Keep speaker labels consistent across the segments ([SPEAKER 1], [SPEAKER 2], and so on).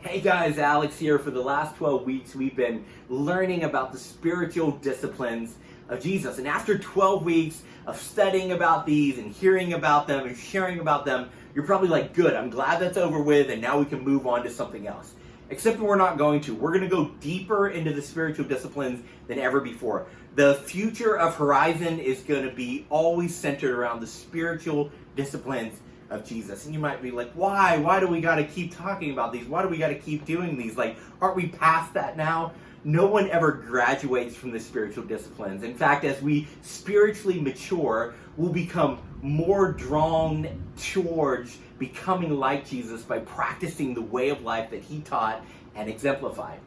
[SPEAKER 1] Hey guys, Alex here. For the last 12 weeks, we've been learning about the spiritual disciplines of Jesus. And after 12 weeks of studying about these and hearing about them and sharing about them, you're probably like, good, I'm glad that's over with, and now we can move on to something else. Except we're not going to. We're going to go deeper into the spiritual disciplines than ever before. The future of Horizon is going to be always centered around the spiritual disciplines of Jesus. And you might be like, why? Why do we got to keep talking about these? Why do we got to keep doing these? Like, aren't we past that now? No one ever graduates from the spiritual disciplines. In fact, as we spiritually mature, we'll become more drawn towards becoming like Jesus by practicing the way of life that he taught and exemplified.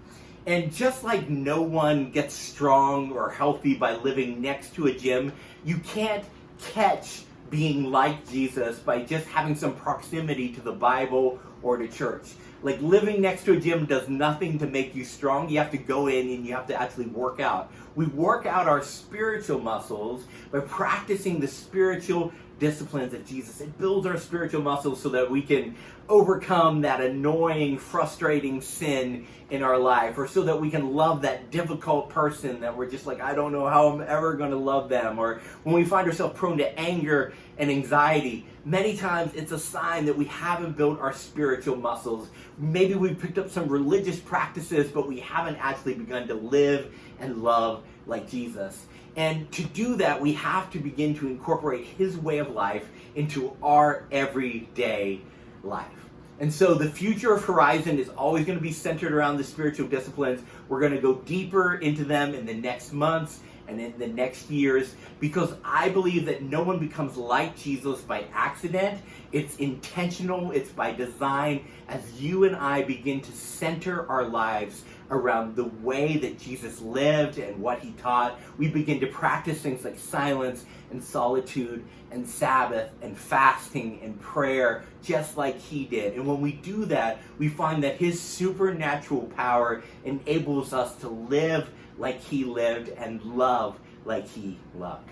[SPEAKER 1] And just like no one gets strong or healthy by living next to a gym, you can't catch being like Jesus by just having some proximity to the Bible or to church. Like, living next to a gym does nothing to make you strong. You have to go in and you have to actually work out. We work out our spiritual muscles by practicing the spiritual disciplines of Jesus. It builds our spiritual muscles so that we can overcome that annoying, frustrating sin in our life, or so that we can love that difficult person that we're just like, I don't know how I'm ever going to love them. Or when we find ourselves prone to anger and anxiety, many times it's a sign that we haven't built our spiritual muscles. Maybe we've picked up some religious practices, but we haven't actually begun to live and love like Jesus. And to do that, we have to begin to incorporate his way of life into our everyday life. And so the future of Horizon is always going to be centered around the spiritual disciplines. We're going to go deeper into them in the next months and in the next years, because I believe that no one becomes like Jesus by accident. It's intentional, it's by design. As you and I begin to center our lives around the way that Jesus lived and what he taught, we begin to practice things like silence and solitude and Sabbath and fasting and prayer, just like he did. And when we do that, we find that his supernatural power enables us to live like he lived and love like he loved.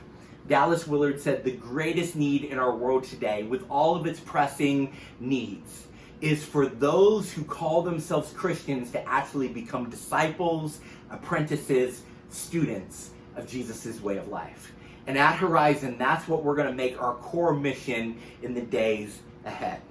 [SPEAKER 1] Dallas Willard said, the greatest need in our world today, with all of its pressing needs, is for those who call themselves Christians to actually become disciples, apprentices, students of Jesus' way of life. And at Horizon, that's what we're going to make our core mission in the days ahead.